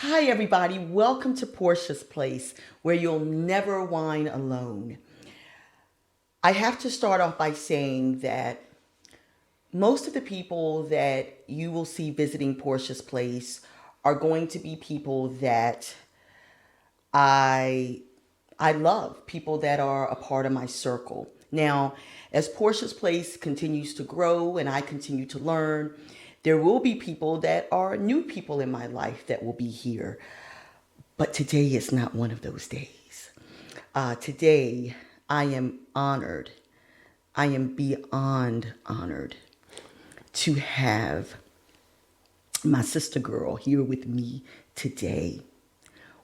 Hi, everybody. Welcome to Portia's Place, where you'll never whine alone. I have to start off by saying that most of the people that you will see visiting Portia's Place are going to be people that I I love, people that are a part of my circle. Now, as Portia's Place continues to grow and I continue to learn, there will be people that are new people in my life that will be here. But today is not one of those days. Today, I am honored. I am beyond honored to have my sister girl here with me today.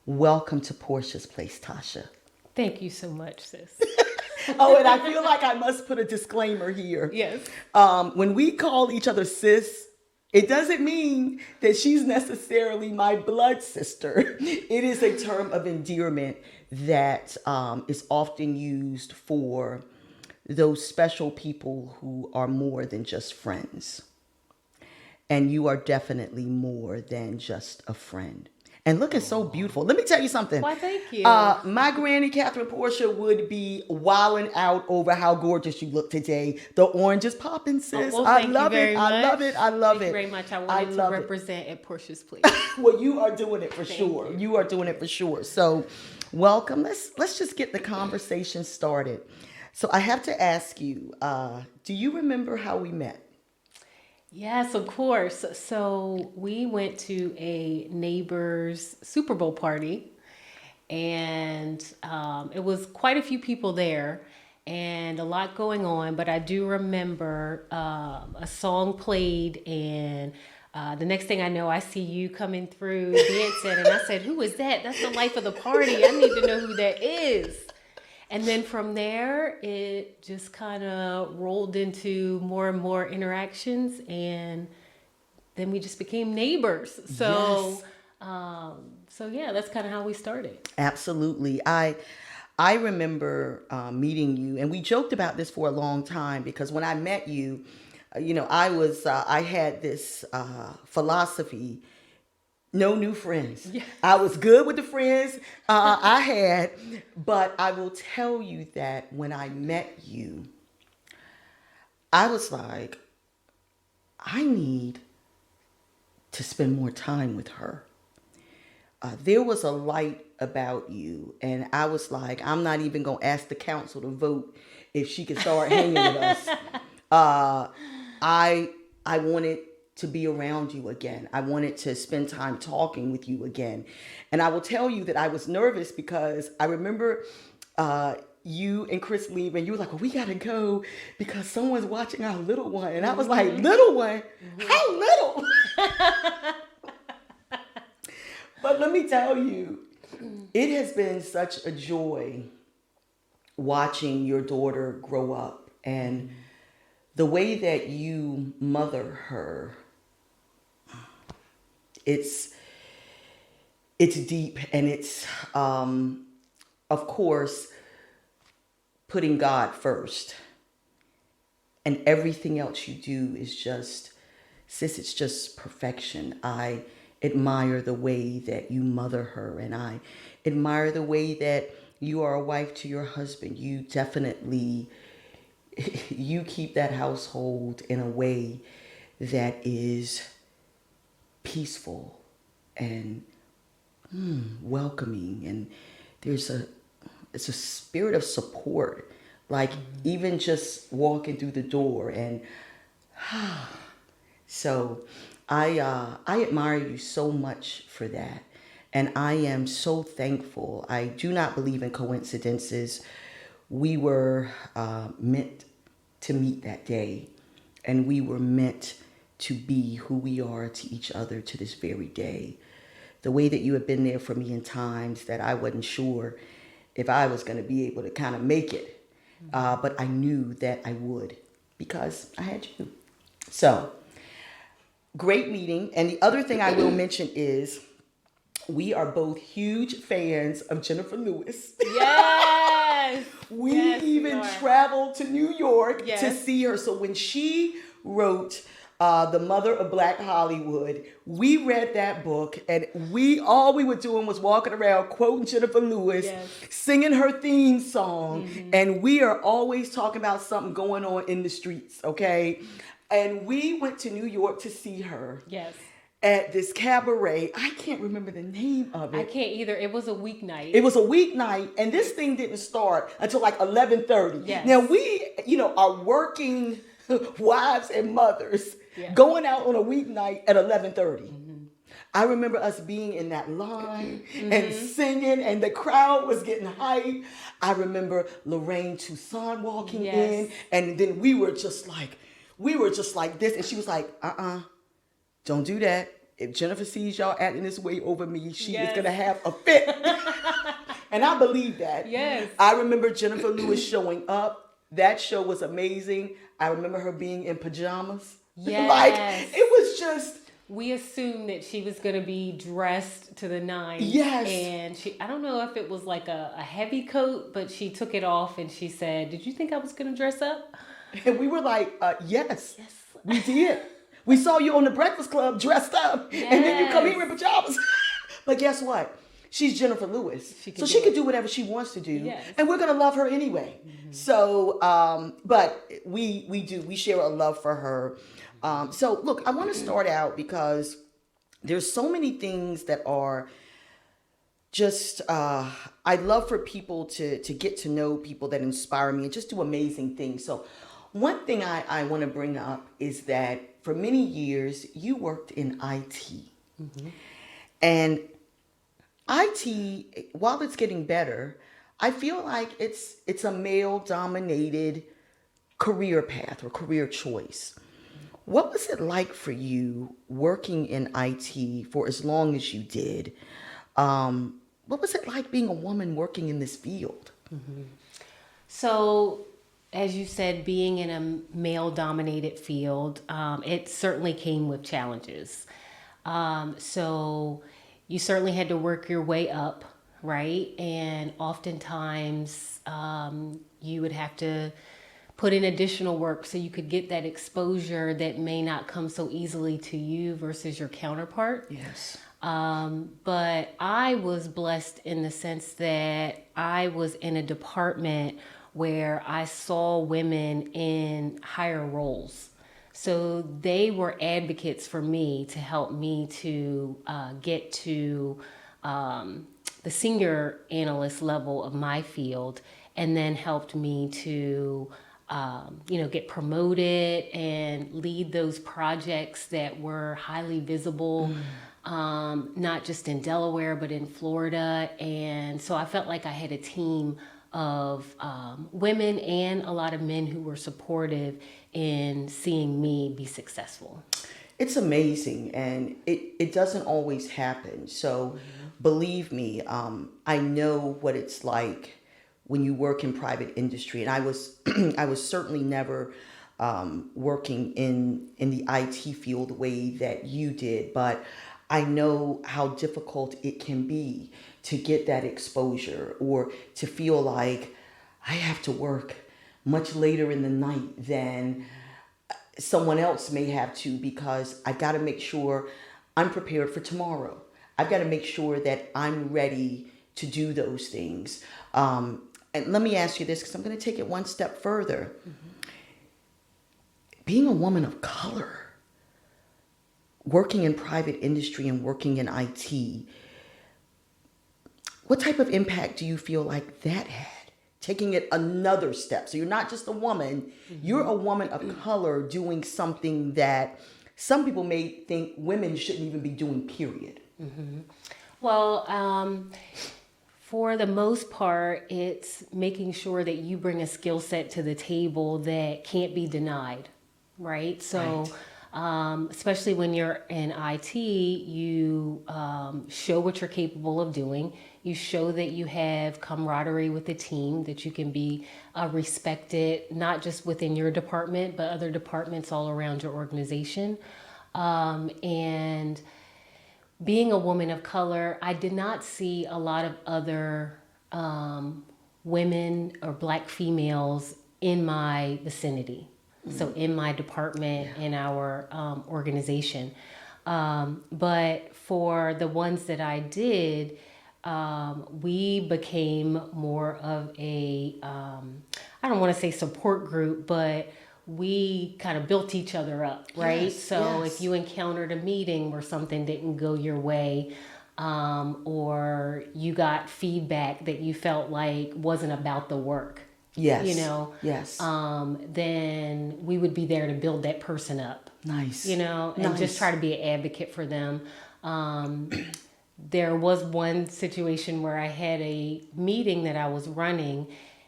Welcome to Portia's Place, Tasha. Thank you so much, sis. Oh, and I feel like I must put a disclaimer here. Yes. When we call each other sis, it doesn't mean that she's necessarily my blood sister. It is a term of endearment that is often used for those special people who are more than just friends. And you are definitely more than just a friend. And looking so beautiful. Let me tell you something. Why, thank you. My granny, Catherine Portia, would be wilding out over how gorgeous you look today. The orange is popping, sis. Well, I thank love you very it. much. I love it. I love Thank it. you very much. I wanted to represent at Portia's Place. Well, you are doing it for sure. you. You are doing it for sure. So, welcome. Let's just get the conversation started. So, I have to ask you, do you remember how we met? Yes, of course. So we went to a neighbor's Super Bowl party, and it was quite a few people there and a lot going on. But I do remember a song played, and the next thing I know, I see you coming through dancing, and I said, "Who is that? That's the life of the party. I need to know who that is." And then from there, it just kind of rolled into more and more interactions, and then we just became neighbors. So, so yeah, that's kind of how we started. Absolutely. I remember meeting you, and we joked about this for a long time because when I met you, I had this philosophy. No new friends. Yeah. I was good with the friends I had, but I will tell you that when I met you, I was like, I need to spend more time with her. There was a light about you, and I was like, I'm not even going to ask the council to vote if she could start hanging with us. I wanted to be around you again. I wanted to spend time talking with you again. And I will tell you that I was nervous because I remember you and Chris leaving. You were like, well, we got to go because someone's watching our little one. And I was like, little one? How little? But let me tell you, it has been such a joy watching your daughter grow up and the way that you mother her. It's deep, and it's of course putting God first, and everything else you do is just, sis, it's just perfection. I admire the way that you mother her, and I admire the way that you are a wife to your husband. You definitely you keep that household in a way that is peaceful and welcoming, and it's a spirit of support, like even just walking through the door. And so I admire you so much for that, and I am so thankful. I do not believe in coincidences. We were meant to meet that day, and we were meant to be who we are to each other to this very day. The way that you have been there for me in times that I wasn't sure if I was going to be able to kind of make it, but I knew that I would because I had you. So, great meeting. And the other thing I will mention is we are both huge fans of Jennifer Lewis. Yes. We even traveled to New York to Yes. see her. So when she wrote The Mother of Black Hollywood. We read that book, and all we were doing was walking around quoting Jennifer Lewis, Yes. singing her theme song, and we are always talking about something going on in the streets, okay? And we went to New York to see her. Yes. At this cabaret. I can't remember the name of it. I can't either. It was a weeknight. It was a weeknight, and this thing didn't start until like 11:30. Yes. Now we, are working wives and mothers Yeah. going out on a weeknight at 11:30. I remember us being in that line and singing, and the crowd was getting hyped. I remember Lorraine Toussaint walking in, and then we were just like this, and she was like, don't do that. If Jennifer sees y'all acting this way over me, she is going to have a fit. And I believe that. Yes. I remember Jennifer Lewis showing up. That show was amazing. I remember her being in pajamas. Yes. It was just... We assumed that she was going to be dressed to the nines. Yes. And I don't know if it was like a heavy coat, but she took it off and she said, "Did you think I was going to dress up?" And we were like, yes, we did. We saw you on the Breakfast Club dressed up, and then you come here in pajamas. But guess what? She's Jennifer Lewis. She can do whatever she wants to do. Yes. And we're going to love her anyway. So, but we share a love for her. So look, I want to start out because there's so many things that are just, I'd love for people to get to know people that inspire me and just do amazing things. So one thing I want to bring up is that for many years, you worked in IT. And IT, while it's getting better, I feel like it's a male-dominated career path or career choice. What was it like for you working in IT for as long as you did? What was it like being a woman working in this field? So, as you said, being in a male-dominated field, it certainly came with challenges. So you certainly had to work your way up, right? And oftentimes you would have to put in additional work so you could get that exposure that may not come so easily to you versus your counterpart. Yes. But I was blessed in the sense that I was in a department where I saw women in higher roles. So they were advocates for me to help me to get to the senior analyst level of my field, and then helped me to get promoted and lead those projects that were highly visible, not just in Delaware, but in Florida. And so I felt like I had a team of women and a lot of men who were supportive in seeing me be successful. It's amazing, and it doesn't always happen. So believe me, I know what it's like when you work in private industry. And I was I was certainly never working in the IT field the way that you did, but I know how difficult it can be to get that exposure, or to feel like I have to work much later in the night than someone else may have to, because I've got to make sure I'm prepared for tomorrow. I've got to make sure that I'm ready to do those things. And let me ask you this, because I'm going to take it one step further. Being a woman of color, working in private industry and working in IT, what type of impact do you feel like that had? Taking it another step. So you're not just a woman, you're a woman of color doing something that some people may think women shouldn't even be doing, period. Well, for the most part, it's making sure that you bring a skill set to the table that can't be denied, right? So, especially when you're in IT, you show what you're capable of doing. You show that you have camaraderie with the team, that you can be respected, not just within your department, but other departments all around your organization. And being a woman of color, I did not see a lot of other women or Black females in my vicinity. So in my department, in our organization. But for the ones that I did, we became more of a, I don't want to say support group, but we kind of built each other up, right? Yes, So yes. if you encountered a meeting where something didn't go your way, or you got feedback that you felt like wasn't about the work, Yes. you know, Yes. then we would be there to build that person up, Nice. you know, and just try to be an advocate for them. There was one situation where I had a meeting that I was running,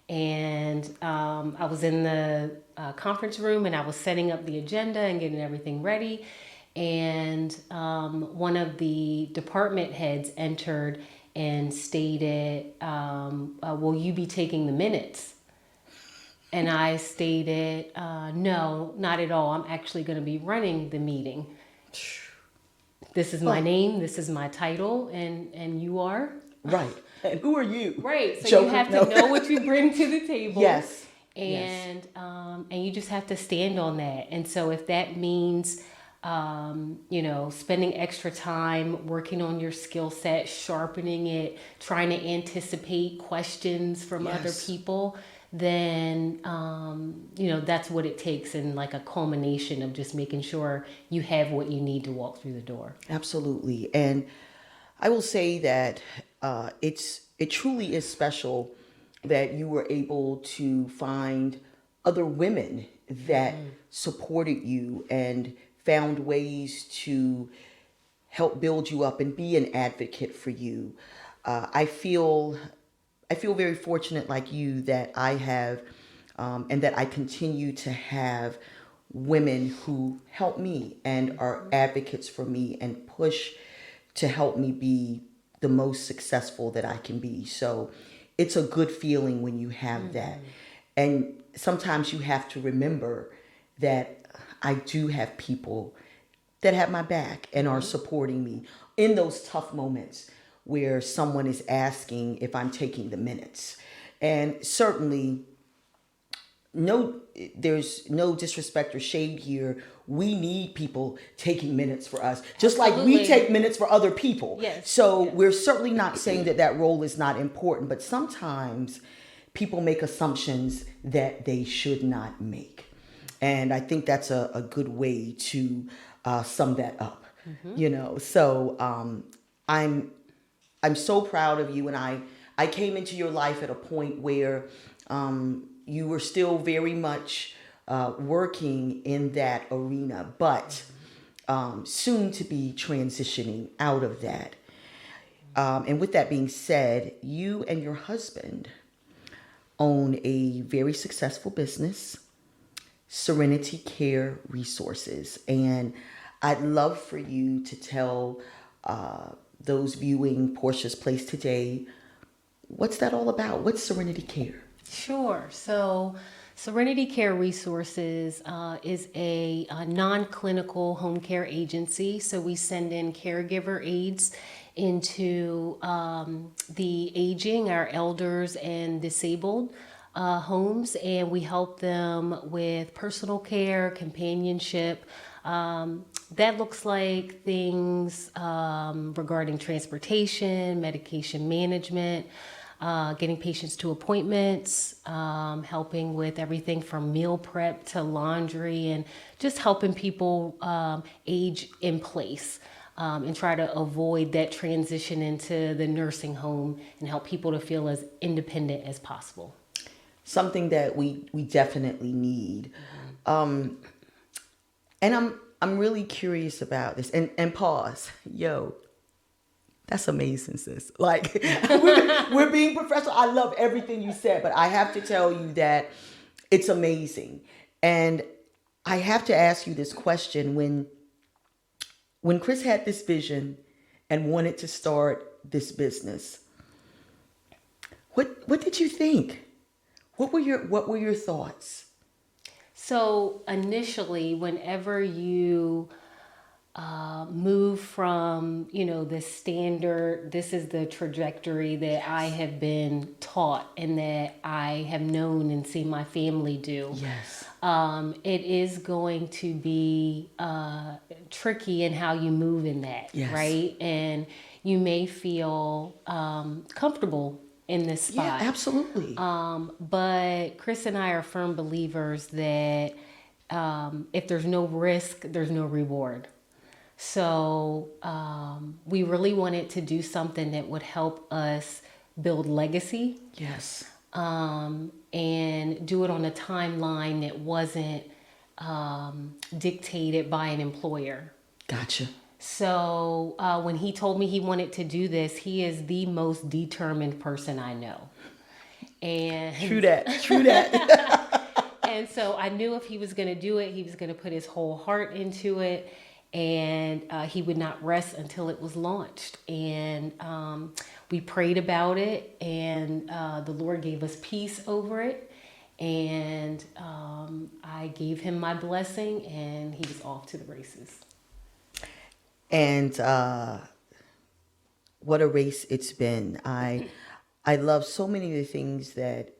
and I was in the conference room, and I was setting up the agenda and getting everything ready. And one of the department heads entered and stated, will you be taking the minutes? And I stated, no, not at all. I'm actually going to be running the meeting. This is my name, this is my title, and you are? Right. And who are you? Right. So Joker? you have to know what you bring to the table. Yes. And and you just have to stand on that. And so if that means you know, spending extra time working on your skill set, sharpening it, trying to anticipate questions from other people, then you know, that's what it takes, and like a culmination of just making sure you have what you need to walk through the door. Absolutely. And I will say that it truly is special that you were able to find other women that supported you and found ways to help build you up and be an advocate for you. I feel very fortunate, like you, that I have and that I continue to have women who help me and are advocates for me and push to help me be the most successful that I can be. So it's a good feeling when you have that. And sometimes you have to remember that I do have people that have my back and are supporting me in those tough moments where someone is asking if I'm taking the minutes. And certainly, there's no disrespect or shade here. We need people taking minutes for us, just like we take minutes for other people. Yes. So we're certainly not saying that that role is not important, but sometimes people make assumptions that they should not make. And I think that's a good way to sum that up. You know, so I'm so proud of you, and I came into your life at a point where you were still very much working in that arena, but soon to be transitioning out of that. And with that being said, you and your husband own a very successful business, Serenity Care Resources. And I'd love for you to tell those viewing Portia's Place today, what's that all about? What's Serenity Care? Sure. So Serenity Care Resources is a non-clinical home care agency. So we send in caregiver aides into the aging, our elders and disabled homes, and we help them with personal care, companionship. That looks like things regarding transportation, medication management, getting patients to appointments, helping with everything from meal prep to laundry, and just helping people age in place and try to avoid that transition into the nursing home and help people to feel as independent as possible. Something that we definitely need. And I'm really curious about this. And pause. Yo, that's amazing, sis. Like, we're being professional. I love everything you said, but I have to tell you that it's amazing. And I have to ask you this question. When Chris had this vision and wanted to start this business, what did you think? What were your thoughts? So initially, whenever you move from, the standard, this is the trajectory that I have been taught and that I have known and seen my family do. Yes. It is going to be tricky in how you move in that, Yes. right? And you may feel comfortable in this spot. Yeah, absolutely. But Chris and I are firm believers that if there's no risk, there's no reward. So we really wanted to do something that would help us build legacy. Yes. And do it on a timeline that wasn't dictated by an employer. Gotcha. So when he told me he wanted to do this, he is the most determined person I know. And True that. And so I knew if he was going to do it, he was going to put his whole heart into it, and he would not rest until it was launched. And we prayed about it, and the Lord gave us peace over it. And I gave him my blessing, and he was off to the races. And what a race it's been. I love so many of the things that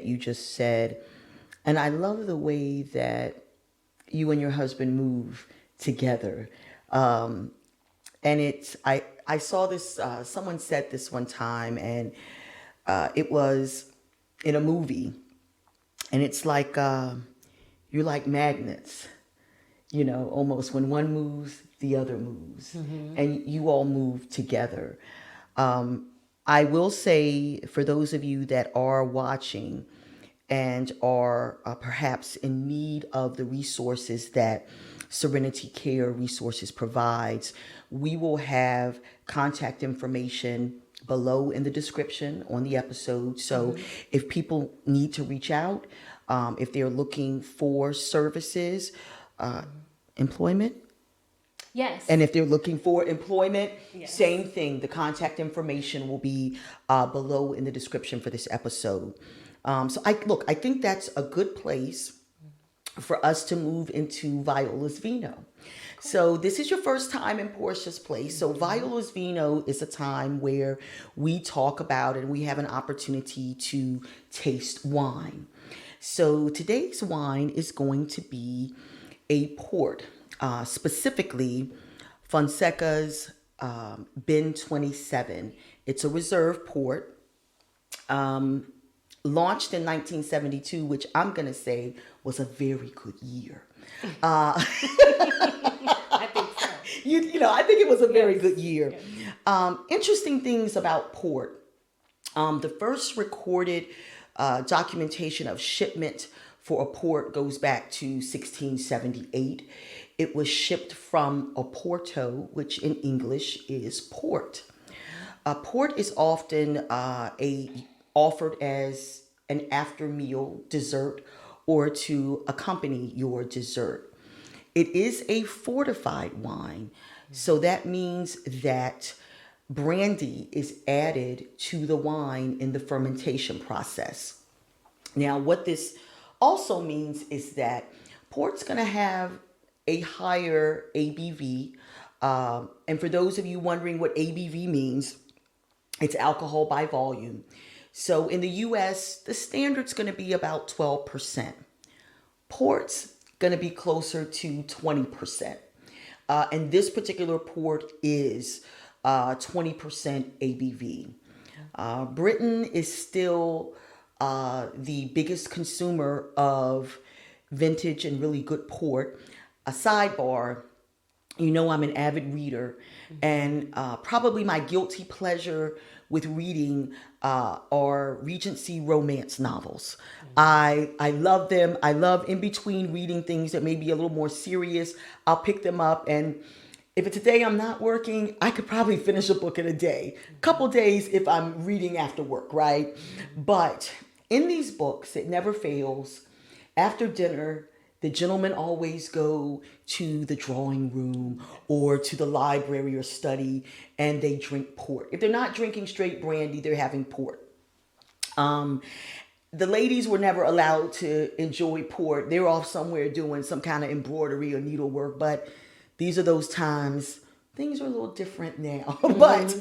you just said. And I love the way that you and your husband move together. And I saw this, someone said this one time, and it was in a movie. And it's like, you're like magnets, almost when one moves, the other moves. Mm-hmm. And you all move together. I will say, for those of you that are watching and are perhaps in need of the resources that Serenity Care Resources provides, we will have contact information below in the description on the episode. So if people need to reach out, if they're looking for services, employment. Yes. And if they're looking for employment, yes. Same thing. The contact information will be below in the description for this episode. So I think that's a good place for us to move into Viola's Vino. So this is your first time in Portia's place. So Viola's Vino is a time where we talk about and we have an opportunity to taste wine. So today's wine is going to be a port, specifically Fonseca's Ben 27. It's a reserve port. Launched in 1972, which I'm going to say was a very good year. I think so. I think it was a very Yes. good year. Yes. Interesting things about port. The first recorded documentation of shipment for a port goes back to 1678. It was shipped from Oporto, which in English is port. A port is often offered as an after meal dessert or to accompany your dessert. It is a fortified wine. So that means that brandy is added to the wine in the fermentation process. Now, what this also means is that port's going to have a higher ABV. And for those of you wondering what ABV means, it's alcohol by volume. So in the US, the standard's going to be about 12%. Port's going to be closer to 20%. And this particular port is 20% ABV. Britain is still the biggest consumer of vintage and really good port. A sidebar, I'm an avid reader, and probably my guilty pleasure with reading are Regency romance novels. I love them. I love in between reading things that may be a little more serious. I'll pick them up, and if it's a day I'm not working, I could probably finish a book in a day. Couple days if I'm reading after work, right? But in these books, it never fails. After dinner, the gentlemen always go to the drawing room or to the library or study, and they drink port. If they're not drinking straight brandy, they're having port. The ladies were never allowed to enjoy port. They were off somewhere doing some kind of embroidery or needlework, but These are those times. Things are a little different now, but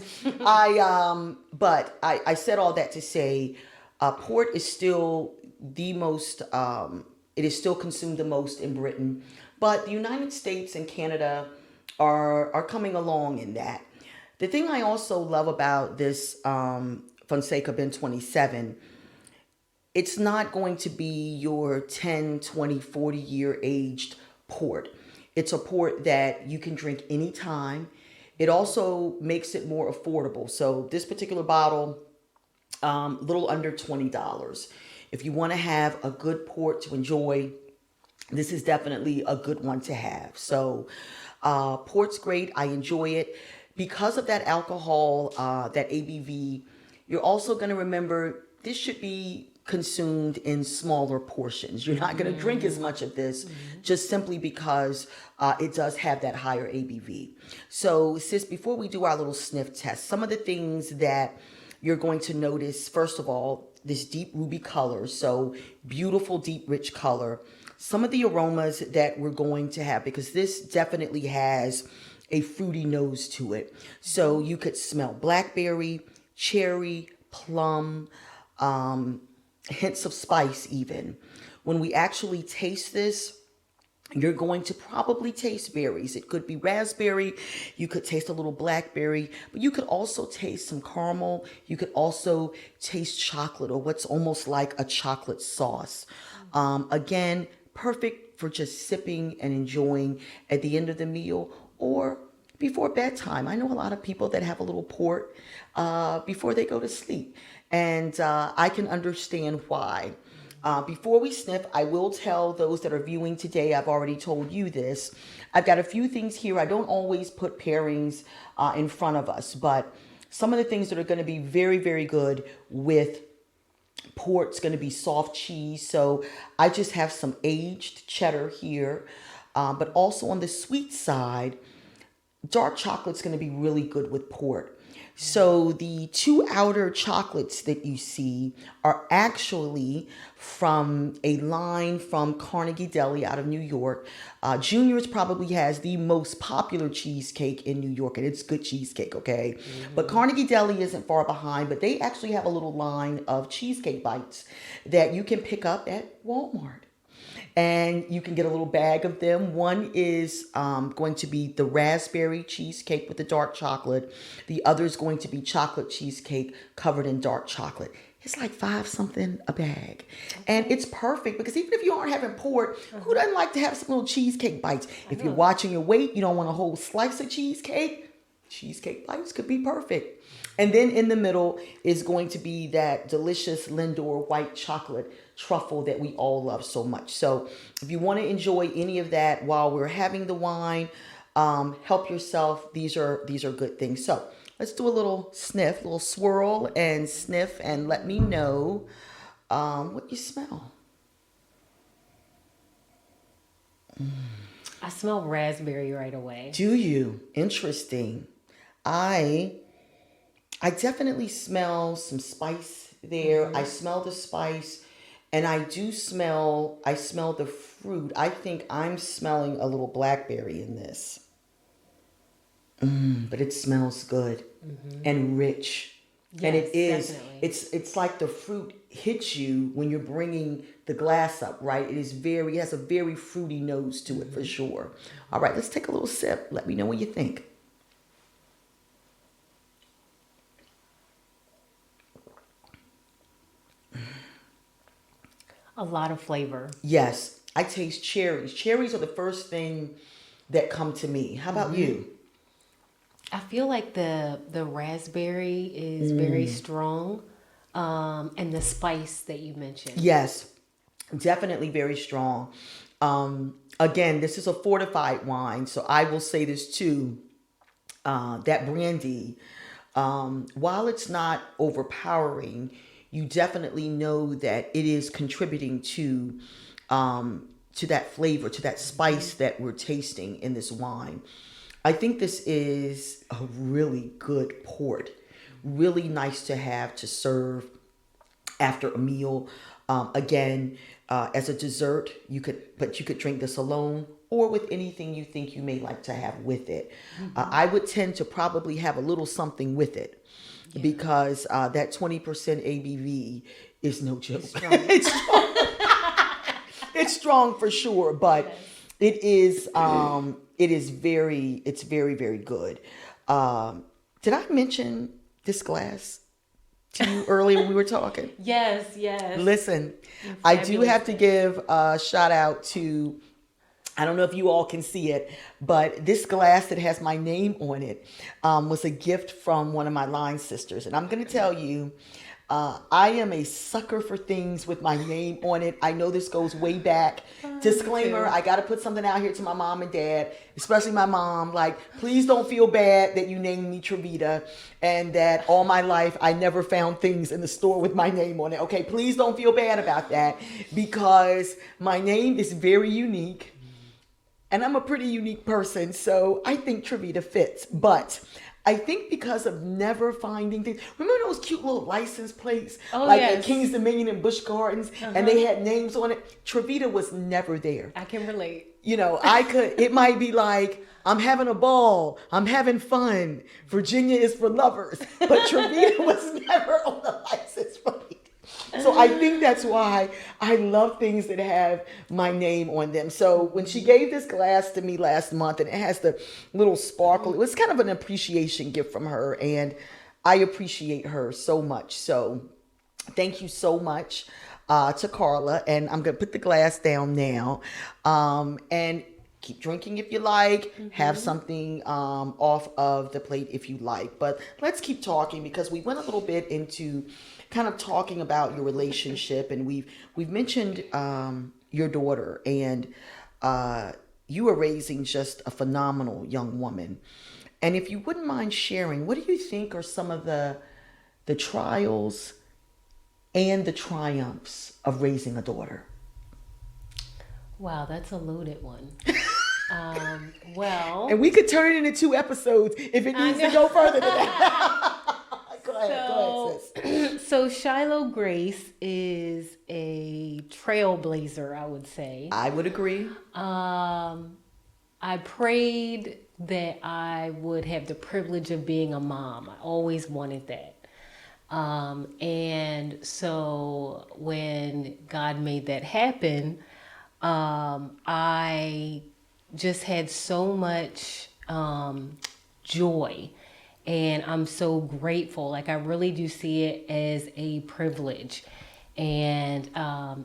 I said all that to say, port is still the most. It is still consumed the most in Britain, but the United States and Canada are coming along in that. The thing I also love about this Fonseca Ben 27, it's not going to be your 10, 20, 40-year aged port. It's a port that you can drink anytime. It also makes it more affordable. So this particular bottle, little under $20. If you want to have a good port to enjoy, this is definitely a good one to have. So port's great. I enjoy it. Because of that alcohol, that ABV, you're also going to remember this should be consumed in smaller portions. You're not going to drink as much of this just simply because it does have that higher ABV. So sis, before we do our little sniff test, some of the things that you're going to notice, first of all, this deep ruby color. So beautiful, deep, rich color. Some of the aromas that we're going to have, because this definitely has a fruity nose to it. So you could smell blackberry, cherry, plum, hints of spice even. When we actually taste this, you're going to probably taste berries. It could be raspberry. You could taste a little blackberry, but you could also taste some caramel. You could also taste chocolate, or what's almost like a chocolate sauce. Again, perfect for just sipping and enjoying at the end of the meal or before bedtime. I know a lot of people that have a little port before they go to sleep, and I can understand why. Before we sniff, I will tell those that are viewing today, I've already told you this. I've got a few things here. I don't always put pairings in front of us, but some of the things that are going to be very, very good with port's going to be soft cheese. So I just have some aged cheddar here, but also on the sweet side, dark chocolate's going to be really good with port. So the two outer chocolates that you see are actually from a line from Carnegie Deli out of New York. Junior's probably has the most popular cheesecake in New York, and it's good cheesecake, okay? But Carnegie Deli isn't far behind, but they actually have a little line of cheesecake bites that you can pick up at Walmart. And you can get a little bag of them. One is going to be the raspberry cheesecake with the dark chocolate. The other is going to be chocolate cheesecake covered in dark chocolate. It's like $5 something a bag. And it's perfect because even if you aren't having port, who doesn't like to have some little cheesecake bites? If you're watching your weight, you don't want a whole slice of cheesecake. Cheesecake bites could be perfect. And then in the middle is going to be that delicious Lindor white chocolate truffle that we all love so much. So if you want to enjoy any of that while we're having the wine, help yourself. These are good things. So let's do a little sniff, a little swirl and sniff, and let me know what you smell. I smell raspberry right away. Do you? Interesting. I definitely smell some spice there. I smell the spice, and I smell the fruit. I think I'm smelling a little blackberry in this. But it smells good and rich. Yes, and it is, definitely. it's like the fruit hits you when you're bringing the glass up, right? It has a very fruity nose to it for sure. All right, let's take a little sip. Let me know what you think. A lot of flavor. Yes, I taste cherries. Cherries are the first thing that come to me. How about you? I feel like the raspberry is very strong, and the spice that you mentioned. Yes, definitely very strong. Again, this is a fortified wine, so I will say this too. That brandy, while it's not overpowering, you definitely know that it is contributing to that flavor, to that spice that we're tasting in this wine. I think this is a really good port. Really nice to have to serve after a meal. Again, as a dessert, you could drink this alone, or with anything you think you may like to have with it. I would tend to probably have a little something with it because that 20% ABV is no joke. It's strong. It's strong. It's strong for sure, but it is it's very, very good. Did I mention this glass to you earlier when we were talking? Yes. Listen, I do have to give a shout out to, I don't know if you all can see it, but this glass that has my name on it was a gift from one of my line sisters. And I'm going to tell you, I am a sucker for things with my name on it. I know this goes way back. Disclaimer, I got to put something out here to my mom and dad, especially my mom. Like, please don't feel bad that you named me Trevita and that all my life I never found things in the store with my name on it. Okay, please don't feel bad about that because my name is very unique. And I'm a pretty unique person, so I think Trevita fits. But I think because of never finding things. Remember those cute little license plates? At King's Dominion and Busch Gardens? And they had names on it? Trevita was never there. I can relate. You know, it might be like, I'm having a ball. I'm having fun. Virginia is for lovers. But Trevita was never on the license plate. So I think that's why I love things that have my name on them. So when she gave this glass to me last month and it has the little sparkle, it was kind of an appreciation gift from her. And I appreciate her so much. So thank you so much to Carla. And I'm going to put the glass down now and keep drinking if you like. Have something off of the plate if you like. But let's keep talking because we went a little bit into kind of talking about your relationship, and we've mentioned your daughter, and you are raising just a phenomenal young woman. And if you wouldn't mind sharing, what do you think are some of the trials and the triumphs of raising a daughter? Wow, that's a loaded one. Well, and we could turn it into 2 episodes if it needs to go further than that. Go ahead, sis. So Shiloh Grace is a trailblazer, I would say. I would agree. I prayed that I would have the privilege of being a mom. I always wanted that. And so when God made that happen, I just had so much joy. And I'm so grateful. Like, I really do see it as a privilege. And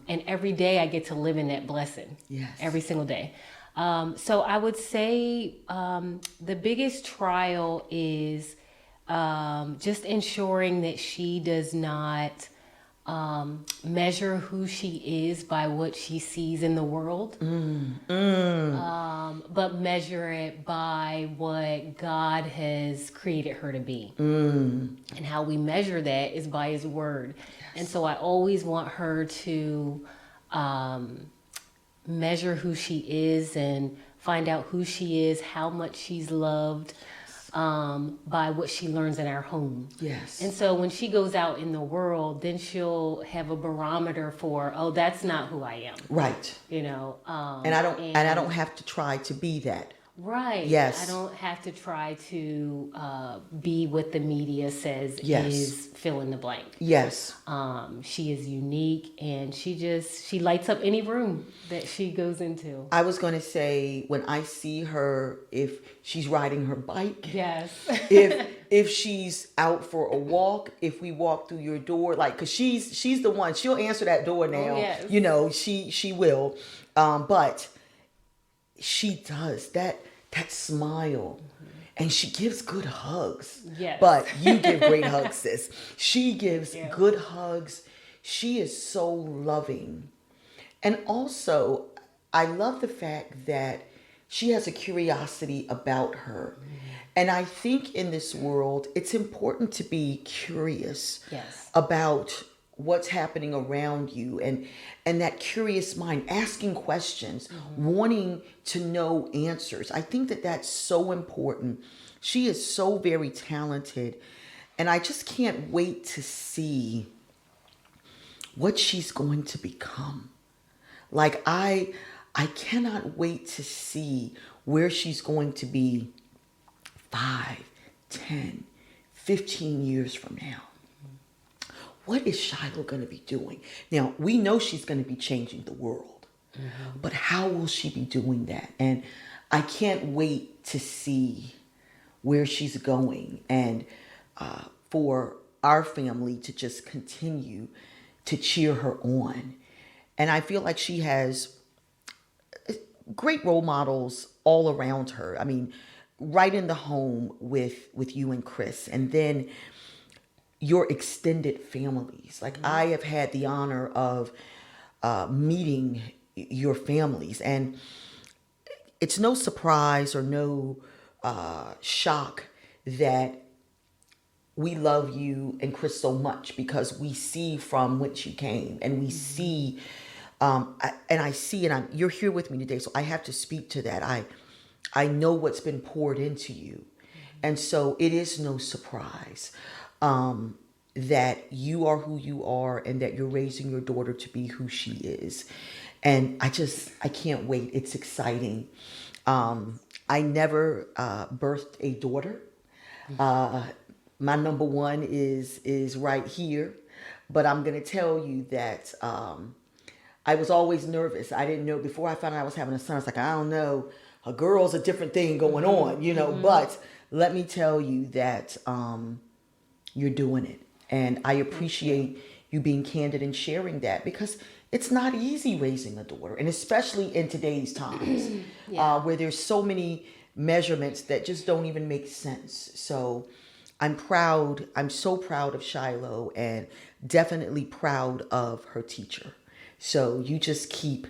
every day I get to live in that blessing. Yes. Every single day. So I would say the biggest trial is just ensuring that she does not measure who she is by what she sees in the world, but measure it by what God has created her to be. And how we measure that is by His Word. Yes. And so I always want her to measure who she is and find out who she is, how much she's loved, by what she learns in our home. Yes. And so when she goes out in the world, then she'll have a barometer for, oh, that's not who I am. Right. You know. And I don't have to try to be that. Right. Yes. I don't have to try to be what the media says Yes. is fill in the blank. Yes. She is unique, and she lights up any room that she goes into. I was going to say, when I see her, if she's riding her bike, yes, if she's out for a walk, if we walk through your door, like, cause she's the one, she'll answer that door now. Oh, yes. You know, she will, but she does that smile. And she gives good hugs. Yes. But you give great hugs, sis. She gives good hugs. She is so loving. And also, I love the fact that she has a curiosity about her. And I think in this world, it's important to be curious about what's happening around you, and that curious mind, asking questions, wanting to know answers. I think that that's so important. She is so very talented, and I just can't wait to see what she's going to become. Like, I I cannot wait to see where she's going to be 5, 10, 15 years from now. What is Shiloh going to be doing? Now, we know she's going to be changing the world, but how will she be doing that? And I can't wait to see where she's going, and for our family to just continue to cheer her on. And I feel like she has great role models all around her. I mean, right in the home with you and Chris, and then your extended families. Like, I have had the honor of meeting your families, and it's no surprise or no shock that we love you and Chris so much, because we see from whence you came, and we see, I see, and you're here with me today, so I have to speak to that. I know what's been poured into you, and so it is no surprise that you are who you are, and that you're raising your daughter to be who she is. And I can't wait. It's exciting. I never birthed a daughter. My number one is right here, but I'm gonna tell you that I was always nervous. I didn't know, before I found out I was having a son, I was like, I don't know, a girl's a different thing going on, you know. But let me tell you that you're doing it, and I appreciate you being candid and sharing that, because it's not easy raising a daughter, and especially in today's times, where there's so many measurements that just don't even make sense. So I'm proud. I'm so proud of Shiloh, and definitely proud of her teacher. So you just keep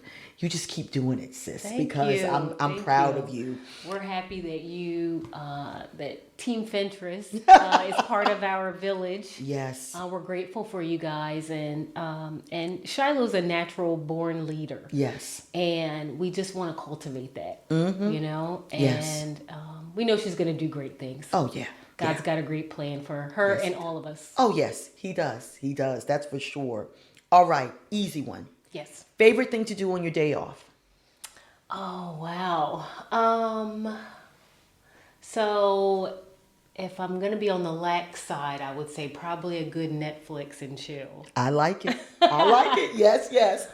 doing it, sis. Thank because you. I'm proud of you. We're happy that you that Team Fentress is part of our village. Yes. We're grateful for you guys, and Shiloh's a natural born leader. Yes. And we just want to cultivate that, you know. And Yes. We know she's going to do great things. Oh yeah. God's got a great plan for her and all of us. Oh yes, he does. He does. That's for sure. All right, easy one. Yes. Favorite thing to do on your day off? Oh, wow. So if I'm going to be on the lax side, I would say probably a good Netflix and chill. I like it. I like it. Yes, yes.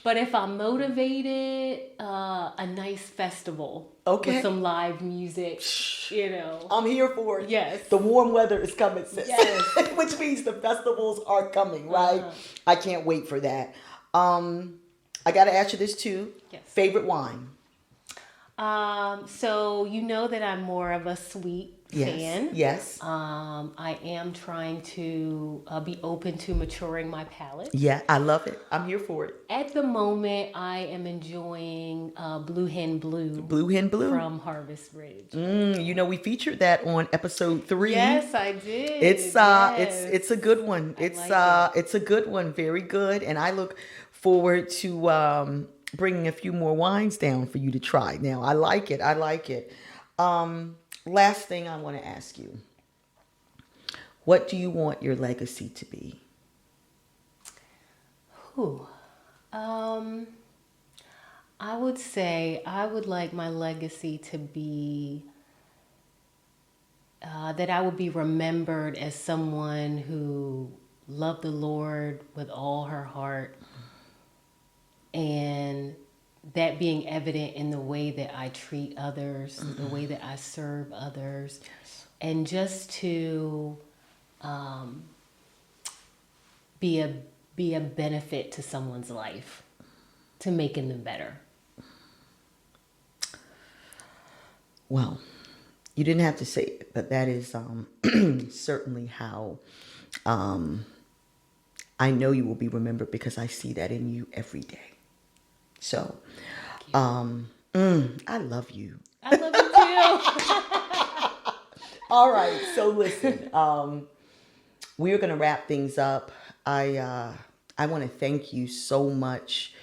But if I'm motivated, a nice festival. Okay. With some live music, you know. I'm here for it. Yes. The warm weather is coming, sis. Yes. Which means the festivals are coming, right? I can't wait for that. I got to ask you this too. Yes. Favorite wine? So you know that I'm more of a sweet fan. Yes. I am trying to be open to maturing my palate. Yeah, I love it. I'm here for it. At the moment, I am enjoying Blue Hen Blue. Blue Hen Blue from Harvest Ridge. You know, we featured that on episode 3. Yes, I did. It's it's a good one. It's a good one. Very good. And I look forward to bringing a few more wines down for you to try. Now, I like it. I like it. Last thing I want to ask you. What do you want your legacy to be? I would say I would like my legacy to be that I would be remembered as someone who loved the Lord with all her heart, and that being evident in the way that I treat others, the way that I serve others, and just to be a benefit to someone's life, to making them better. Well, you didn't have to say it, but that is certainly how I know you will be remembered, because I see that in you every day. So, I love you. I love you too. All right. So listen, we're going to wrap things up. I want to thank you so much.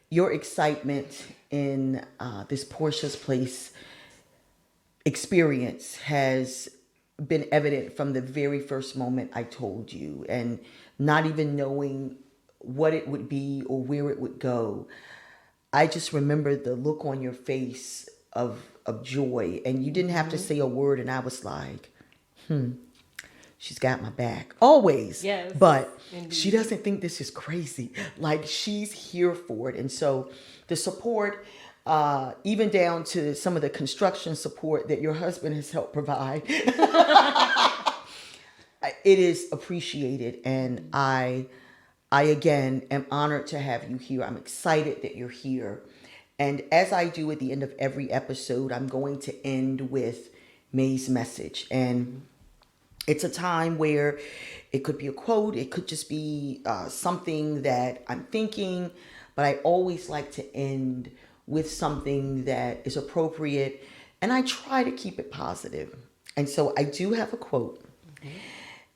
Your excitement in this Portia's Place experience has been evident from the very first moment I told you, and not even knowing what it would be or where it would go. I just remember the look on your face of joy, and you didn't have to say a word, and I was like, she's got my back always. Yes, But indeed. she doesn't think this is crazy. Like, she's here for it. And so the support, even down to some of the construction support that your husband has helped provide, it is appreciated. And I again am honored to have you here. I'm excited that you're here. And as I do at the end of every episode, I'm going to end with May's message. And it's a time where it could be a quote, it could just be something that I'm thinking, but I always like to end with something that is appropriate, and I try to keep it positive. And so I do have a quote,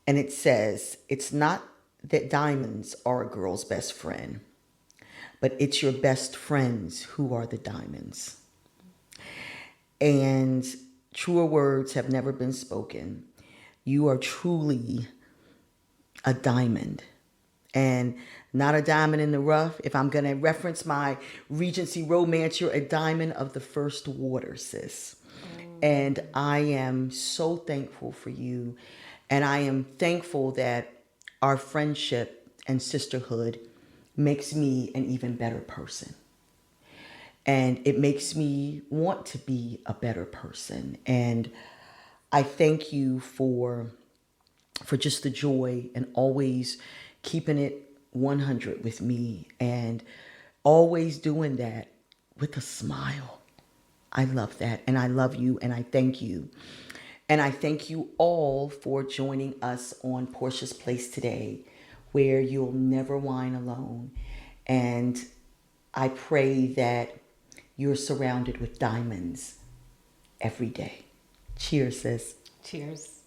and it says, "It's not that diamonds are a girl's best friend, but it's your best friends who are the diamonds." And truer words have never been spoken. You are truly a diamond, and not a diamond in the rough. If I'm going to reference my Regency romance, you're a diamond of the first water, sis. And I am so thankful for you. And I am thankful that our friendship and sisterhood makes me an even better person. And it makes me want to be a better person. And I thank you for just the joy and always keeping it 100 with me, and always doing that with a smile. I love that, and I love you, and I thank you. And I thank you all for joining us on Portia's Place today, where you'll never whine alone. And I pray that you're surrounded with diamonds every day. Cheers, sis. Cheers.